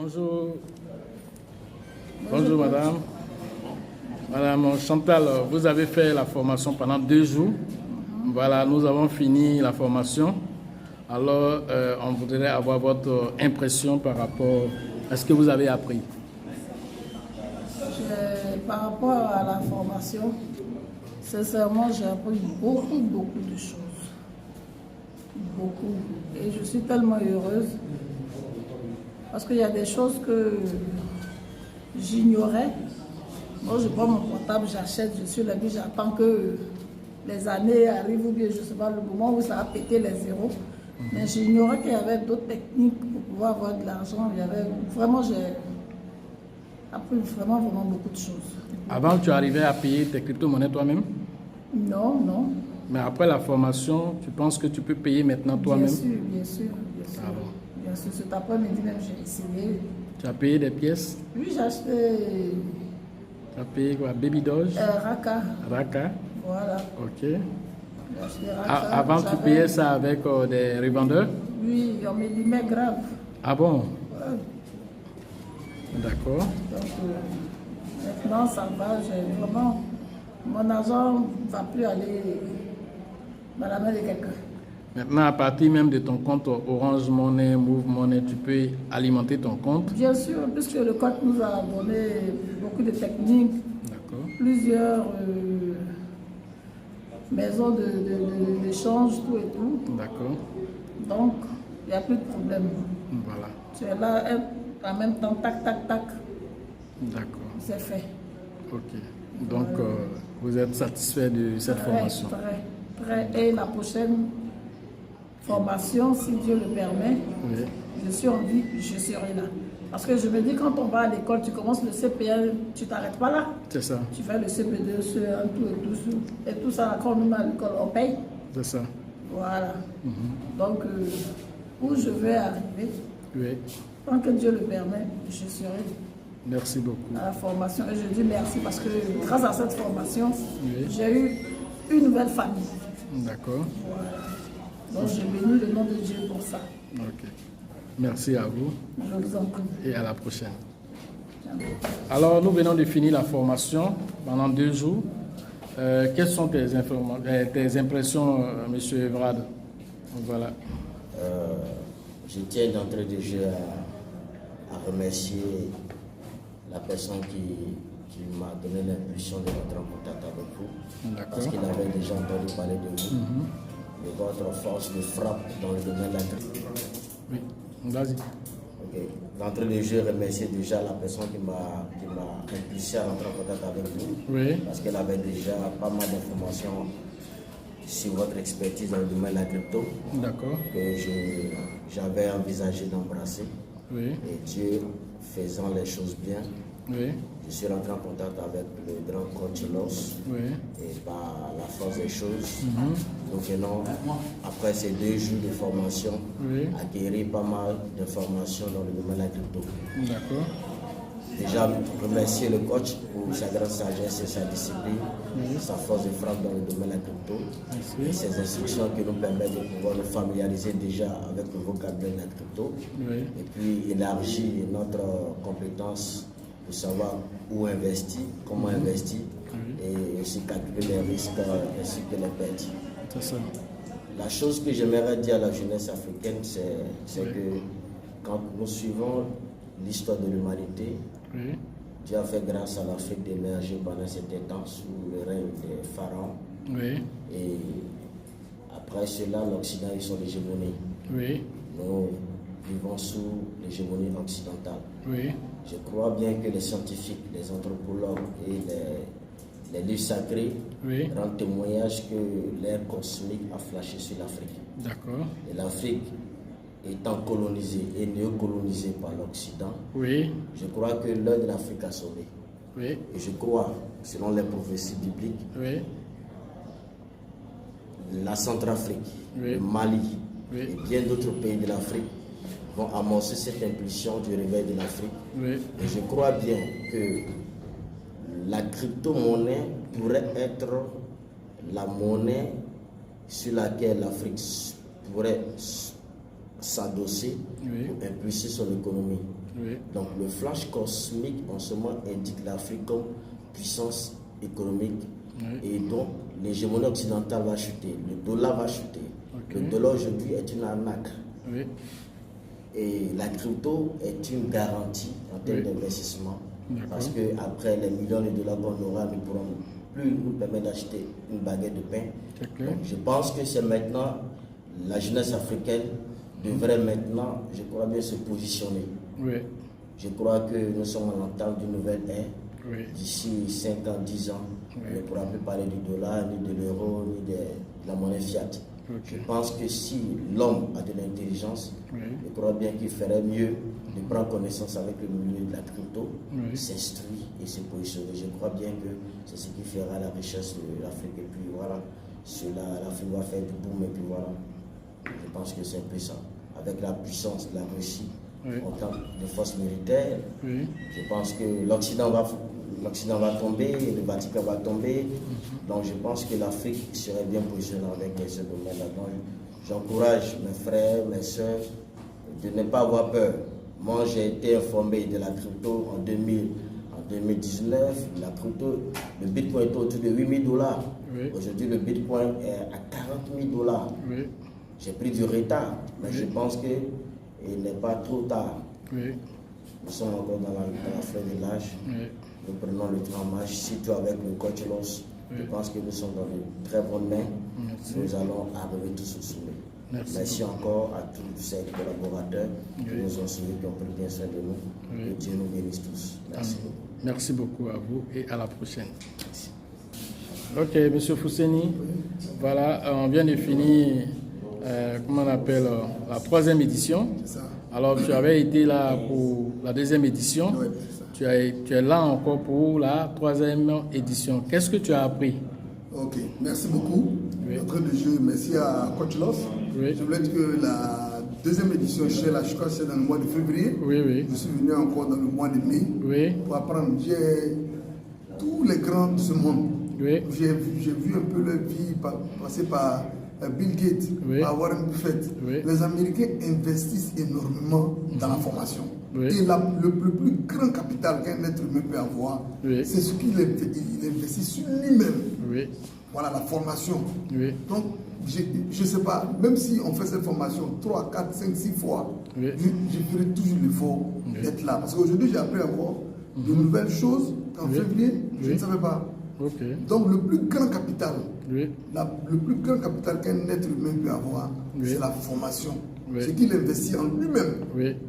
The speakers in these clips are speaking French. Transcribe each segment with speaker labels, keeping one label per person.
Speaker 1: Bonjour. Bonjour madame. Madame Chantal, vous avez fait la formation pendant 2 jours. Voilà, nous avons fini la formation. Alors, on voudrait avoir votre impression par rapport à ce que vous avez appris.
Speaker 2: Par rapport à la formation, sincèrement, j'ai appris beaucoup de choses. Beaucoup. Et je suis tellement heureuse parce qu'il y a des choses que j'ignorais. Moi, je prends mon portable, j'achète, je suis là, puis j'attends que les années arrivent ou bien je sais pas, le moment où ça va péter les zéros. Mais j'ignorais qu'il y avait d'autres techniques pour pouvoir avoir de l'argent. Vraiment, j'ai appris vraiment beaucoup de choses.
Speaker 1: Avant, tu arrivais à payer tes crypto-monnaies toi-même?
Speaker 2: Non.
Speaker 1: Mais après la formation, tu penses que tu peux payer maintenant toi-même?
Speaker 2: Bien sûr.
Speaker 1: Ah bon.
Speaker 2: Bien sûr, cet après-midi même, j'ai essayé.
Speaker 1: Tu as payé des pièces?
Speaker 2: Oui, j'ai acheté...
Speaker 1: Tu as payé quoi? Baby Doge?
Speaker 2: Raka.
Speaker 1: Raka?
Speaker 2: Voilà.
Speaker 1: Ok.
Speaker 2: J'ai acheté Raka.
Speaker 1: Avant, tu payais ça avec des revendeurs?
Speaker 2: Oui, on me dit, mais grave.
Speaker 1: Ah bon?
Speaker 2: Ouais.
Speaker 1: D'accord.
Speaker 2: Donc, maintenant, ça va. J'ai vraiment... Mon argent ne va plus aller dans la main de quelqu'un.
Speaker 1: Maintenant, à partir même de ton compte Orange Money, Move Money, tu peux alimenter ton compte?
Speaker 2: Bien sûr, puisque le code nous a donné beaucoup de techniques, plusieurs maisons d'échange, tout et tout.
Speaker 1: D'accord.
Speaker 2: Donc, il n'y a plus de problème.
Speaker 1: Voilà.
Speaker 2: Tu es là, en même temps, tac.
Speaker 1: D'accord.
Speaker 2: C'est fait.
Speaker 1: Ok. Donc, vous êtes satisfait de cette formation?
Speaker 2: Très. Et la prochaine formation, si Dieu le permet,
Speaker 1: oui. Je
Speaker 2: suis en vie, je serai là. Parce que je me dis, quand on va à l'école, tu commences le CP1, tu ne t'arrêtes pas là. C'est ça. Tu fais le CP2, CE1, tout. Et tout ça, quand on nous met à l'école, on paye. C'est ça. Voilà. Donc, où je vais arriver, tant que Dieu le permet, je serai.
Speaker 1: Merci beaucoup.
Speaker 2: À la formation. Et je dis merci parce que grâce à cette formation, j'ai eu une nouvelle famille. D'accord. Voilà. Donc, je bénis le nom de Dieu pour ça.
Speaker 1: Ok. Merci à vous.
Speaker 2: Je vous en prie.
Speaker 1: Et à la prochaine. Alors, nous venons de finir la formation pendant 2 jours. Quelles sont tes impressions, M. Evrard? Voilà.
Speaker 3: Je tiens d'entrée de jeu à remercier la personne qui m'a donné l'impulsion de rentrer en contact avec vous. Parce qu'il avait déjà entendu parler de vous, de votre force de frappe dans le domaine de l'agriculture.
Speaker 1: Oui, vas-y.
Speaker 3: Ok. D'entrée de jeu, remercier déjà la personne qui m'a impulsé à rentrer en contact avec vous. Parce qu'elle avait déjà pas mal d'informations sur votre expertise dans le domaine de la crypto. Que j'avais envisagé d'embrasser. Et Dieu faisant les choses bien, je suis rentré en contact avec le grand coach Los. Et par la force des choses, nous venons, après ces 2 jours de formation, acquérir pas mal d'informations dans le domaine de la crypto. Déjà, remercier le coach pour sa grande sagesse et sa discipline, sa force de frappe dans le domaine de la crypto, et ses instructions qui nous permettent de pouvoir nous familiariser déjà avec le vocabulaire de la crypto, et puis élargir notre compétence pour savoir où investir, comment investir, et aussi calculer les risques ainsi que les pertes. La chose que j'aimerais dire à la jeunesse africaine, c'est que quand nous suivons l'histoire de l'humanité, Dieu a fait grâce à l'Afrique d'émerger pendant cet temps sous le règne des pharaons. Et après cela, l'Occident est sur l'hégémonie. Nous vivons sous l'hégémonie occidentale. Je crois bien que les scientifiques, les anthropologues et les livres sacrés rendent témoignage que l'ère cosmique a flashé sur l'Afrique. Et l'Afrique étant colonisée et néocolonisée par l'Occident, je crois que l'heure de l'Afrique a sonné. Et je crois, selon les prophéties bibliques, la Centrafrique, le Mali et bien d'autres pays de l'Afrique vont amorcer cette impulsion du réveil de l'Afrique. Et je crois bien que la crypto-monnaie pourrait être la monnaie sur laquelle l'Afrique pourrait s'adosser pour impulser son économie.
Speaker 1: Oui.
Speaker 3: Donc le flash cosmique en ce moment indique l'Afrique comme puissance économique. Oui. Et donc l'hégémonie occidentale va chuter, le dollar va chuter. Okay. Le dollar aujourd'hui est une arnaque.
Speaker 1: Oui.
Speaker 3: Et la crypto est une garantie en termes d'investissement. Parce qu'après les millions de dollars qu'on aura, nous ne pourrons plus nous permettre d'acheter une baguette de pain. Donc je pense que c'est maintenant la jeunesse africaine devrait maintenant, je crois bien, se positionner.
Speaker 1: Oui.
Speaker 3: Je crois que nous sommes à l'entame d'une nouvelle ère.
Speaker 1: Oui.
Speaker 3: D'ici 5 ans, 10 ans, on ne pourra plus parler du dollar, ni de l'euro, ni de la monnaie fiat. Je pense que si l'homme a de l'intelligence, je crois bien qu'il ferait mieux de prendre connaissance avec le milieu de la crypto, s'instruire et se positionner. Je crois bien que c'est ce qui fera la richesse de l'Afrique. Et puis voilà, l'Afrique va faire du boom. Et puis voilà, je pense que c'est un peu ça. Avec la puissance de la Russie en termes de forces militaires, je pense que l'Occident va tomber, le Vatican va tomber. Donc je pense que l'Afrique serait bien positionnée avec ce domaine-là. Donc j'encourage mes frères, mes soeurs de ne pas avoir peur. Moi j'ai été informé de la crypto en 2019. La crypto, le Bitcoin était autour de $8 000. Aujourd'hui le Bitcoin est à $40 000. J'ai pris du retard, mais je pense qu'il n'est pas trop tard. Nous sommes encore dans la fin de l'âge. Nous prenons le temps en marche, surtout avec le coach Loss. Je pense que nous sommes dans de très bonnes mains. Nous allons arriver tous au sommet. Merci encore à tous ces collaborateurs qui nous ont suivis, qui ont pris bien soin de nous. Que Dieu nous bénisse tous. Merci beaucoup.
Speaker 1: Merci beaucoup à vous et à la prochaine. Merci. Ok, M. Fousseni, voilà, on vient de finir, comment on appelle, la 3e édition. Alors, tu avais été là pour la 2e édition. Tu es là encore pour la 3e édition. Qu'est-ce que tu as appris?
Speaker 4: Ok, merci beaucoup. D'entrée de jeu, merci à Coach Loss. Je voulais dire que la 2e édition, je crois que c'est dans le mois de février. Je suis venu encore dans le mois de mai pour apprendre. J'ai tous les grands de ce monde. J'ai vu un peu leur vie passer par Bill Gates, par Warren Buffett. Les Américains investissent énormément dans la formation. Et le plus grand capital qu'un être humain peut avoir, c'est ce qu'il investit sur lui-même. Voilà, la formation. Donc, je ne sais pas, même si on fait cette formation 3, 4, 5, 6 fois, je ferai toujours l'effort d'être là. Parce qu'aujourd'hui, j'ai appris encore de nouvelles choses qu'en février, je ne savais pas. Donc, le plus grand capital, le plus grand capital qu'un être humain peut avoir, c'est la formation. C'est qu'il investit en lui-même.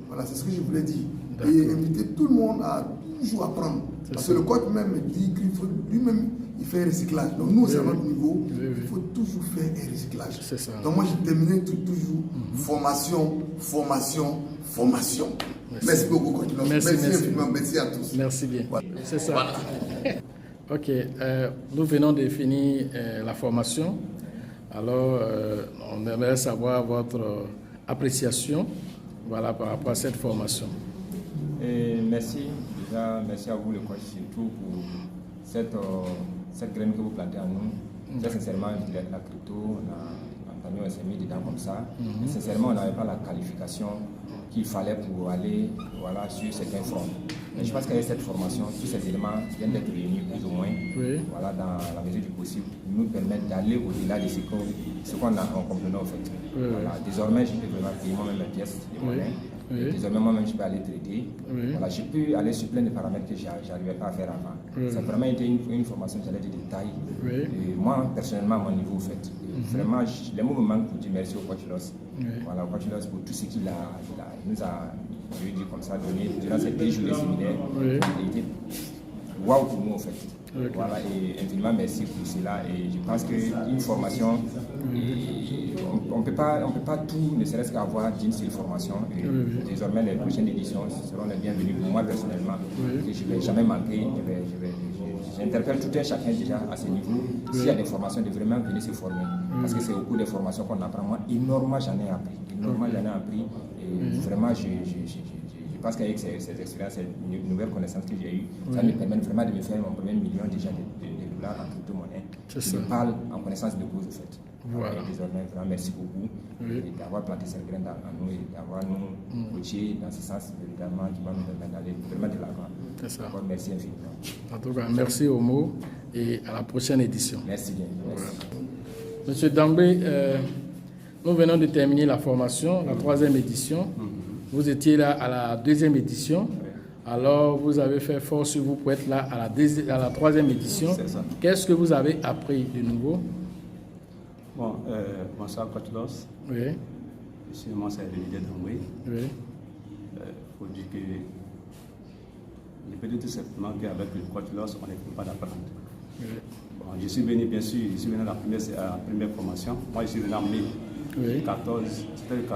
Speaker 4: Voilà, c'est ce que je voulais dire. Et inviter tout le monde à toujours apprendre. Parce que le coach même dit qu'il faut lui-même, il fait un recyclage. Donc nous, c'est à notre niveau, il faut toujours faire un recyclage. Donc moi, j'ai terminé toujours formation, formation, formation. Merci beaucoup, coach. Merci infiniment. Merci à tous.
Speaker 1: Merci bien. Voilà. C'est ça. Ok, nous venons de finir la formation. Alors, on aimerait savoir votre appréciation, voilà, par rapport à cette formation.
Speaker 5: Merci, déjà, merci à vous, le coach, surtout pour cette graine que vous plantez en nous. Très sincèrement, la crypto, on s'est mis dedans comme ça. Et sincèrement, on n'avait pas la qualification qu'il fallait pour aller sur certains fronts. Mais je pense qu'avec cette formation, tous ces éléments viennent d'être réunis plus ou moins, voilà, dans la mesure du possible, nous permettent d'aller au-delà de ce qu'on a en comprenant en fait. Voilà. Désormais, je peux vraiment payer moi-même mes pièces de monnaie. Désormais, moi-même, je peux aller trader. Voilà, je peux aller sur plein de paramètres que je n'arrivais pas à faire avant. Ça a vraiment été une formation qui allait de détails. Et moi, personnellement, à mon niveau, en fait, vraiment, les mots me manquent pour dire merci au coach Loss. Voilà, au coach Loss pour tout ce qu'il nous a, je vais dire comme ça, donné durant ces 2 jours de séminaire. Il était waouh pour nous, en fait. Voilà, et infiniment merci pour cela. Et je pense qu'une formation, on ne peut pas tout, ne serait-ce qu'avoir d'une seule formation. Et désormais, les prochaines éditions seront les bienvenues pour moi personnellement. Que je ne vais jamais manquer. J'interpelle tout un chacun déjà à ce niveau. S'il y a des formations, de vraiment venir se former. Parce que c'est au cours des formations qu'on apprend. Moi, énormément, j'en ai appris. Et vraiment, je pense qu'avec ces expériences, ces nouvelles connaissances que j'ai eues, ça me permet vraiment de me faire mon premier million déjà de dollars en crypto-monnaie. Je parle en connaissance de cause, en fait. Voilà. Et désormais, vraiment, merci beaucoup d'avoir planté cette graine en nous et d'avoir nous coachés dans ce sens, évidemment, qui va nous permettre d'aller vraiment de l'avant.
Speaker 1: C'est ça.
Speaker 5: Encore merci infiniment.
Speaker 1: En tout cas, merci Omo et à la prochaine édition.
Speaker 5: Merci bien. Merci.
Speaker 1: Monsieur Dambé, nous venons de terminer la formation, la 3e édition. Vous étiez là à la 2e édition. Alors, vous avez fait fort sur vous pour être là à la 3e édition. Qu'est-ce que vous avez appris de nouveau?
Speaker 6: Bon, bonsoir Coach Loss.
Speaker 1: Oui.
Speaker 6: Je suis Monseigneur Olivier Dambé.
Speaker 1: Oui.
Speaker 6: Faut dire que je peux dire tout simplement qu'avec le Coach Loss, on n'est pas d'apprendre.
Speaker 1: Oui.
Speaker 6: Bon, je suis venu, bien sûr, je suis venu à la première formation. Moi, je suis venu en mai.
Speaker 1: Oui.
Speaker 6: 14, c'était le 14-15.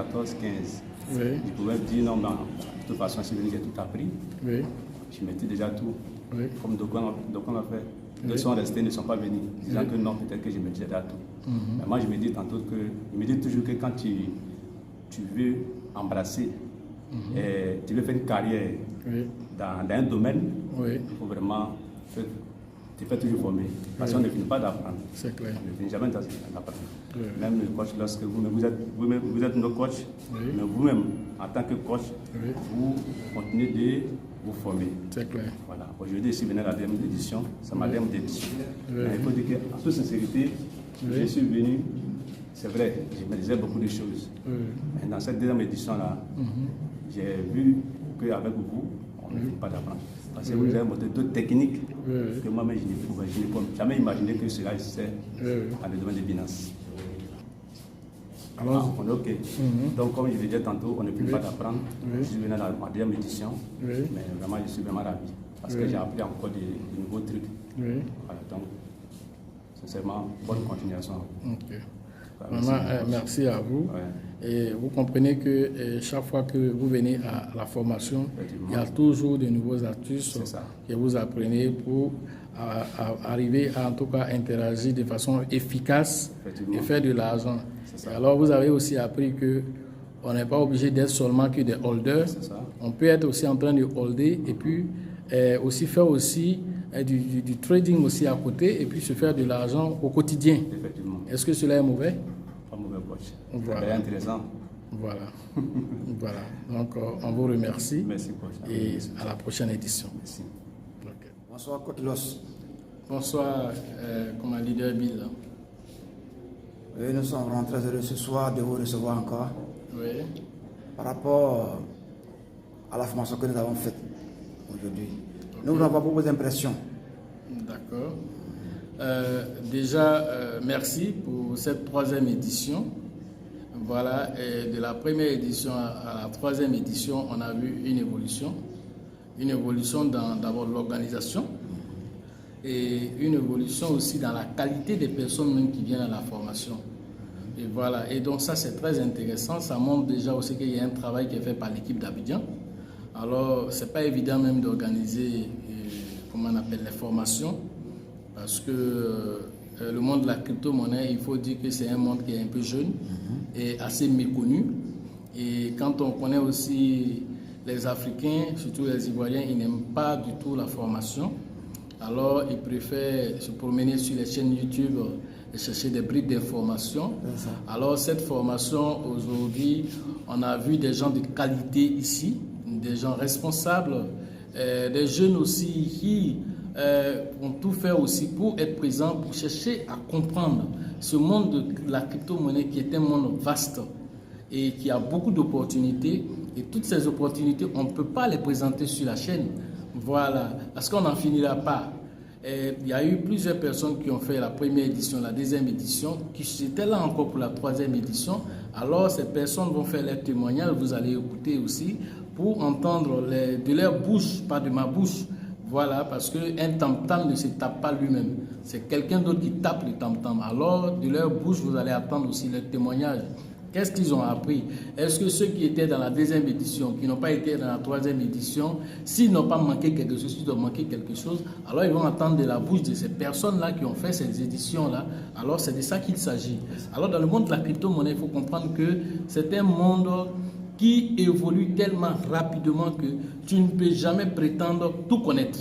Speaker 1: Oui.
Speaker 6: Je pouvais dire non, mais de toute façon, je suis venu, j'ai tout appris.
Speaker 1: Oui.
Speaker 6: Je mettais déjà tout.
Speaker 1: Oui.
Speaker 6: Comme donc on a fait. Ils sont restés, ne sont pas venus, disant que non, peut-être que je mettais déjà tout. Mais moi, je me dis tantôt que, je me dis toujours que quand tu veux embrasser, tu veux faire une carrière dans un domaine, il faut vraiment te faire toujours former. Parce qu'on ne finit pas d'apprendre.
Speaker 1: C'est clair.
Speaker 6: On ne finit jamais d'apprendre. Même le coach, lorsque vous êtes notre coach, mais vous-même, en tant que coach, vous continuez de vous former.
Speaker 1: C'est clair.
Speaker 6: Voilà. Aujourd'hui, je suis venu à la dernière édition, c'est ma dernière édition. Il faut dire qu'en toute sincérité, je suis venu, c'est vrai, je me disais beaucoup de choses. Mais dans cette deuxième édition-là, j'ai vu qu'avec vous, on ne finit pas d'apprendre. Parce que vous avez montré d'autres techniques que moi-même, je n'ai jamais imaginé que cela existait dans le domaine des finances. Alors, on est OK. Donc, comme je l'ai dit tantôt, on ne peut pas d'apprendre. Je suis venu à la deuxième édition, mais vraiment, je suis vraiment ravi. Parce que j'ai appris encore de nouveaux trucs. Voilà, donc, sincèrement, bonne continuation.
Speaker 1: Okay. Vraiment, merci à vous. Et vous comprenez que chaque fois que vous venez à la formation, il y a toujours de nouvelles astuces que vous apprenez pour arriver à en tout cas interagir de façon efficace et faire de l'argent. Alors vous avez aussi appris que on n'est pas obligé d'être seulement que des holders. On peut être aussi en train de holder et puis aussi faire aussi du trading aussi à côté et puis se faire de l'argent au quotidien. Est-ce que cela est mauvais?
Speaker 6: Pas mauvais, coach.
Speaker 1: Voilà.
Speaker 6: C'est intéressant.
Speaker 1: Voilà. Voilà. Donc, on vous remercie.
Speaker 6: Merci, coach.
Speaker 1: Et à la prochaine édition.
Speaker 6: Merci.
Speaker 1: Okay.
Speaker 7: Bonsoir, Coach Loss.
Speaker 1: Bonsoir, comme leader Bill.
Speaker 7: Oui, nous sommes vraiment très heureux ce soir de vous recevoir encore.
Speaker 1: Oui.
Speaker 7: Par rapport à la formation que nous avons faite aujourd'hui. Okay. Nous n'avons pas beaucoup d'impressions.
Speaker 1: D'accord. Déjà, merci pour cette 3e édition. Voilà, et de la première édition à la 3e édition, on a vu une évolution. Une évolution dans d'abord l'organisation et une évolution aussi dans la qualité des personnes même qui viennent à la formation. Et voilà, et donc ça c'est très intéressant. Ça montre déjà aussi qu'il y a un travail qui est fait par l'équipe d'Abidjan. Alors, c'est pas évident même d'organiser, comment on appelle, les formations. Parce que le monde de la crypto-monnaie, il faut dire que c'est un monde qui est un peu jeune et assez méconnu. Et quand on connaît aussi les Africains, surtout les Ivoiriens, ils n'aiment pas du tout la formation. Alors, ils préfèrent se promener sur les chaînes YouTube et chercher des bribes d'informations. Alors, cette formation, aujourd'hui, on a vu des gens de qualité ici, des gens responsables, des jeunes aussi qui vont tout faire aussi pour être présents, pour chercher à comprendre ce monde de la crypto-monnaie qui est un monde vaste et qui a beaucoup d'opportunités. Et toutes ces opportunités, on ne peut pas les présenter sur la chaîne. Voilà, parce qu'on n'en finira pas. Il y a eu plusieurs personnes qui ont fait la première édition, la deuxième édition, qui étaient là encore pour la 3e édition. Alors, ces personnes vont faire leurs témoignages, vous allez écouter aussi, pour entendre de leur bouche, pas de ma bouche. Voilà, parce qu'un tam-tam ne se tape pas lui-même. C'est quelqu'un d'autre qui tape le tam-tam. Alors, de leur bouche, vous allez attendre aussi leurs témoignages. Qu'est-ce qu'ils ont appris? Est-ce que ceux qui étaient dans la 2e édition, qui n'ont pas été dans la 3e édition, s'ils n'ont pas manqué quelque chose, s'ils ont manqué quelque chose, alors ils vont attendre de la bouche de ces personnes-là qui ont fait ces éditions-là. Alors, c'est de ça qu'il s'agit. Alors, dans le monde de la crypto-monnaie, il faut comprendre que c'est un monde qui évolue tellement rapidement que tu ne peux jamais prétendre tout connaître.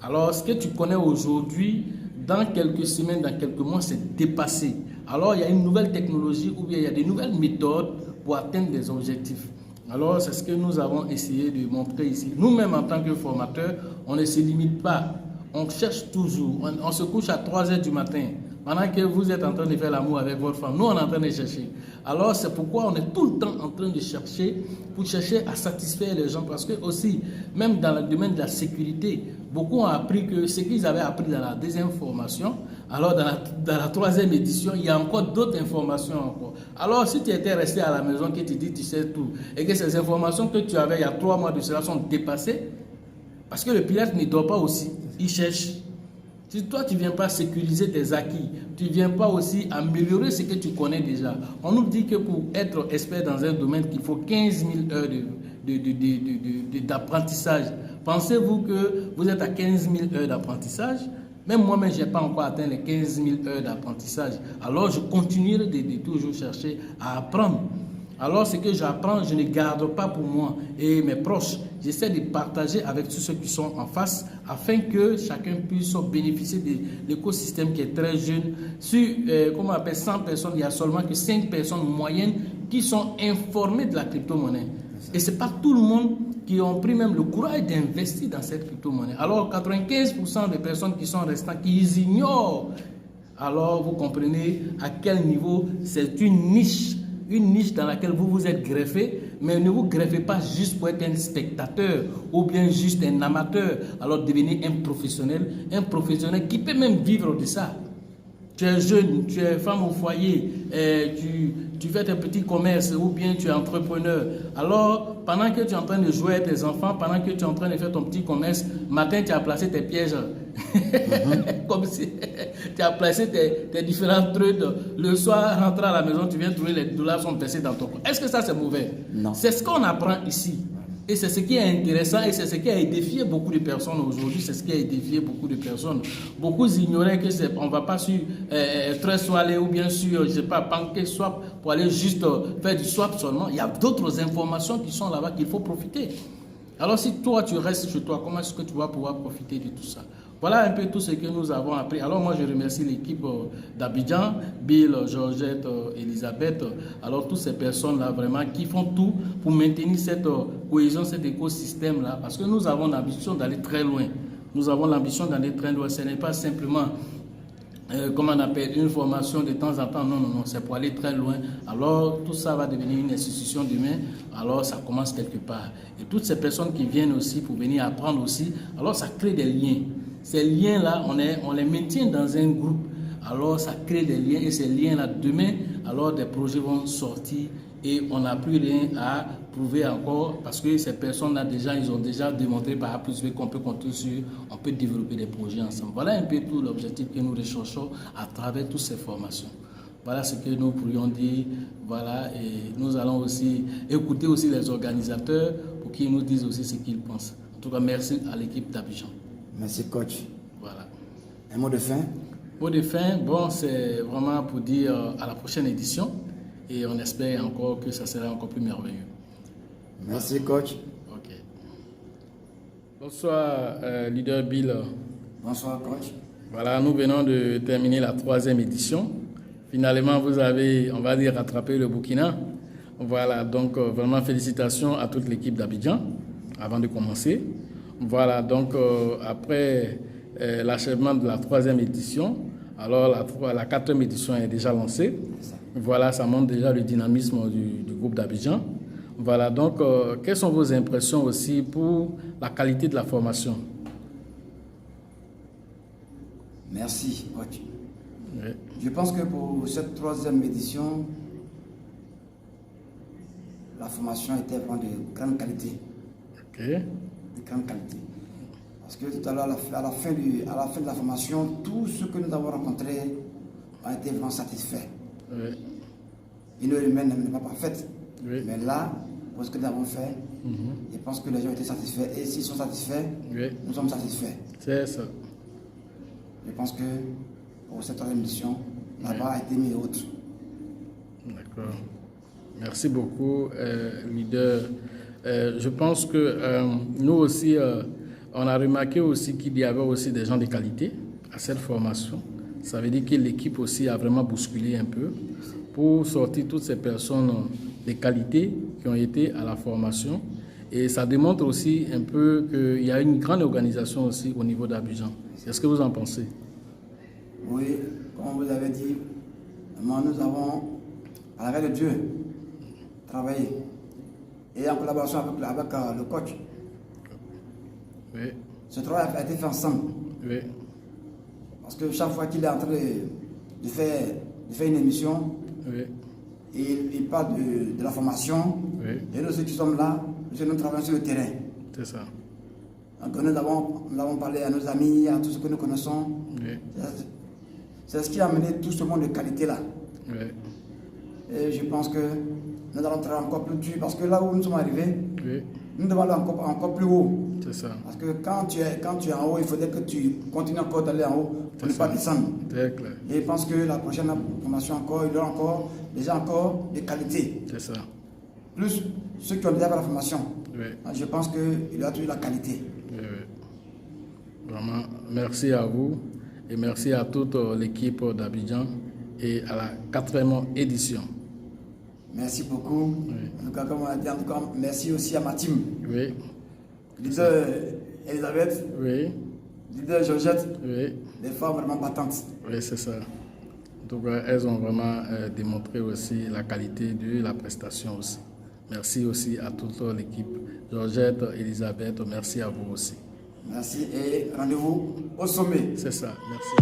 Speaker 1: Alors, ce que tu connais aujourd'hui, dans quelques semaines, dans quelques mois, c'est dépassé. alors il y a une nouvelle technologie ou bien il y a des nouvelles méthodes pour atteindre des objectifs. Alors c'est ce que nous avons essayé de montrer ici. Nous-mêmes en tant que formateurs, on ne se limite pas, on cherche toujours, on se couche à 3 h du matin. Pendant que vous êtes en train de faire l'amour avec votre femme, nous on est en train de chercher. Alors c'est pourquoi on est tout le temps en train de chercher, pour chercher à satisfaire les gens. Parce que aussi, même dans le domaine de la sécurité, beaucoup ont appris que ce qu'ils avaient appris dans la deuxième formation, alors dans la 3e édition, il y a encore d'autres informations encore. Alors si tu étais resté à la maison, que tu dis tu sais tout, et que ces informations que tu avais il y a 3 mois de cela sont dépassées, parce que le pilote ne dort pas aussi, il cherche. Si toi, tu ne viens pas sécuriser tes acquis, tu ne viens pas aussi améliorer ce que tu connais déjà. On nous dit que pour être expert dans un domaine, qu'il faut 15 000 heures d'apprentissage. Pensez-vous que vous êtes à 15 000 heures d'apprentissage? Même moi-même, je n'ai pas encore atteint les 15 000 heures d'apprentissage. Alors, je continuerai de toujours chercher à apprendre. Alors, ce que j'apprends, je ne garde pas pour moi et mes proches. J'essaie de partager avec tous ceux qui sont en face afin que chacun puisse bénéficier de l'écosystème qui est très jeune. Sur, comment on appelle, 100 personnes, il y a seulement que 5 personnes moyennes qui sont informées de la crypto-monnaie. Et ce n'est pas tout le monde qui ont pris même le courage d'investir dans cette crypto-monnaie. Alors, 95% des personnes qui sont restantes, qui ignorent, alors vous comprenez à quel niveau c'est une niche dans laquelle vous vous êtes greffé, mais ne vous greffez pas juste pour être un spectateur ou bien juste un amateur. Alors devenez un professionnel qui peut même vivre de ça. Tu es jeune, tu es femme au foyer, tu fais un petit commerce ou bien tu es entrepreneur. Alors, pendant que tu es en train de jouer avec tes enfants, pendant que tu es en train de faire ton petit commerce, matin tu as placé tes pièges. Comme si tu as placé tes différents trucs. Le soir, rentré à la maison, tu viens trouver les dollars sont versés dans ton compte. Est-ce que ça c'est mauvais? Non. C'est ce qu'on apprend ici. Et c'est ce qui est intéressant et c'est ce qui a édifié beaucoup de personnes aujourd'hui. C'est ce qui a édifié beaucoup de personnes. Beaucoup ignoraient que on ne va pas sur Trust Wallet ou bien sur, je ne sais pas, PancakeSwap pour aller juste faire du swap seulement. Il y a d'autres informations qui sont là-bas qu'il faut profiter. Alors si toi tu restes chez toi, comment est-ce que tu vas pouvoir profiter de tout ça? Voilà un peu tout ce que nous avons appris. Alors moi je remercie l'équipe d'Abidjan, Bill, Georgette, Elisabeth, alors toutes ces personnes-là vraiment qui font tout pour maintenir cette cohésion, cet écosystème-là, parce que nous avons l'ambition d'aller très loin. Nous avons l'ambition d'aller très loin. Ce n'est pas simplement, comment on appelle, une formation de temps en temps. Non, non, non, c'est pour aller très loin. Alors tout ça va devenir une institution demain. Alors ça commence quelque part. Et toutes ces personnes qui viennent aussi pour venir apprendre aussi, alors ça crée des liens. Ces liens-là, on les maintient dans un groupe. Alors, ça crée des liens. Et ces liens-là, demain, alors des projets vont sortir. Et on n'a plus rien à prouver encore. Parce que ces personnes-là, déjà, ils ont déjà démontré par A plus B qu'on peut compter sur. On peut développer des projets ensemble. Voilà un peu tout l'objectif que nous recherchons à travers toutes ces formations. Voilà ce que nous pourrions dire. Voilà. Et nous allons aussi écouter aussi les organisateurs pour qu'ils nous disent aussi ce qu'ils pensent. En tout cas, merci à l'équipe d'Abidjan.
Speaker 7: Merci, coach.
Speaker 1: Voilà.
Speaker 7: Un mot de fin?
Speaker 1: Mot de fin, bon, c'est vraiment pour dire à la prochaine édition et on espère encore que ça sera encore plus merveilleux.
Speaker 7: Merci, coach.
Speaker 1: Ok. Bonsoir, leader Bill.
Speaker 7: Bonsoir, coach.
Speaker 1: Voilà, nous venons de terminer la 3e édition. Finalement, vous avez, on va dire, rattrapé le Burkina. Voilà, donc vraiment félicitations à toute l'équipe d'Abidjan avant de commencer. Voilà, donc après l'achèvement de la 3e édition, alors la 4e édition est déjà lancée. Voilà, ça montre déjà le dynamisme du groupe d'Abidjan. Voilà, donc quelles sont vos impressions aussi pour la qualité de la formation?
Speaker 7: Merci, coach.
Speaker 1: Oui.
Speaker 7: Je pense que pour cette 3e édition, la formation était vraiment de grande qualité.
Speaker 1: Ok.
Speaker 7: De grande qualité. Parce que tout à l'heure, à la fin de la formation, tous ceux que nous avons rencontrés ont été vraiment satisfaits.
Speaker 1: Oui.
Speaker 7: Une heure humaine n'est pas parfaite.
Speaker 1: Oui.
Speaker 7: Mais là, pour ce que nous avons fait, je pense que les gens ont été satisfaits. Et s'ils sont satisfaits, nous sommes satisfaits.
Speaker 1: C'est ça.
Speaker 7: Je pense que pour cette 3e édition, la barre a été mise haute.
Speaker 1: D'accord. Merci beaucoup, leader. Je pense que nous aussi, on a remarqué aussi qu'il y avait aussi des gens de qualité à cette formation. Ça veut dire que l'équipe aussi a vraiment bousculé un peu pour sortir toutes ces personnes de qualité qui ont été à la formation. Et ça démontre aussi un peu qu'il y a une grande organisation aussi au niveau d'Abidjan. Est-ce que vous en pensez?
Speaker 7: Oui, comme vous avez dit, nous avons, à la veille de Dieu, travaillé. Et en collaboration avec le coach.
Speaker 1: Oui.
Speaker 7: Ce travail a été fait ensemble.
Speaker 1: Oui.
Speaker 7: Parce que chaque fois qu'il est en train de faire une émission,
Speaker 1: oui.
Speaker 7: il parle de la formation.
Speaker 1: Oui.
Speaker 7: Et nous, ceux qui sommes là, nous travaillons sur le terrain.
Speaker 1: C'est ça.
Speaker 7: Donc nous avons parlé à nos amis, à tous ceux que nous connaissons.
Speaker 1: Oui.
Speaker 7: C'est ce qui a amené tout ce monde de qualité là.
Speaker 1: Oui.
Speaker 7: Et je pense que nous allons travailler encore plus dur parce que là où nous sommes arrivés,
Speaker 1: oui.
Speaker 7: nous devons aller encore plus haut.
Speaker 1: C'est ça.
Speaker 7: Parce que quand tu es en haut, il faudrait que tu continues encore d'aller en haut pour ne pas descendre.
Speaker 1: Très clair.
Speaker 7: Et je pense que la prochaine formation encore, il y aura encore des qualités.
Speaker 1: C'est ça.
Speaker 7: Plus ceux qui ont déjà fait la formation.
Speaker 1: Oui.
Speaker 7: Je pense qu'il y a toujours la qualité.
Speaker 1: Oui, oui. Vraiment, merci à vous et merci à toute l'équipe d'Abidjan et à la 4e édition.
Speaker 7: Merci beaucoup. Oui. En tout cas, comme on a dit, merci aussi à ma team.
Speaker 1: Oui.
Speaker 7: Leader Elisabeth.
Speaker 1: Oui.
Speaker 7: Leader Georgette.
Speaker 1: Oui.
Speaker 7: Des femmes vraiment battantes.
Speaker 1: Oui, c'est ça. Donc, elles ont vraiment démontré aussi la qualité de la prestation aussi. Merci aussi à toute l'équipe. Georgette, Elisabeth, merci à vous aussi.
Speaker 7: Merci et rendez-vous au sommet.
Speaker 1: C'est ça, merci.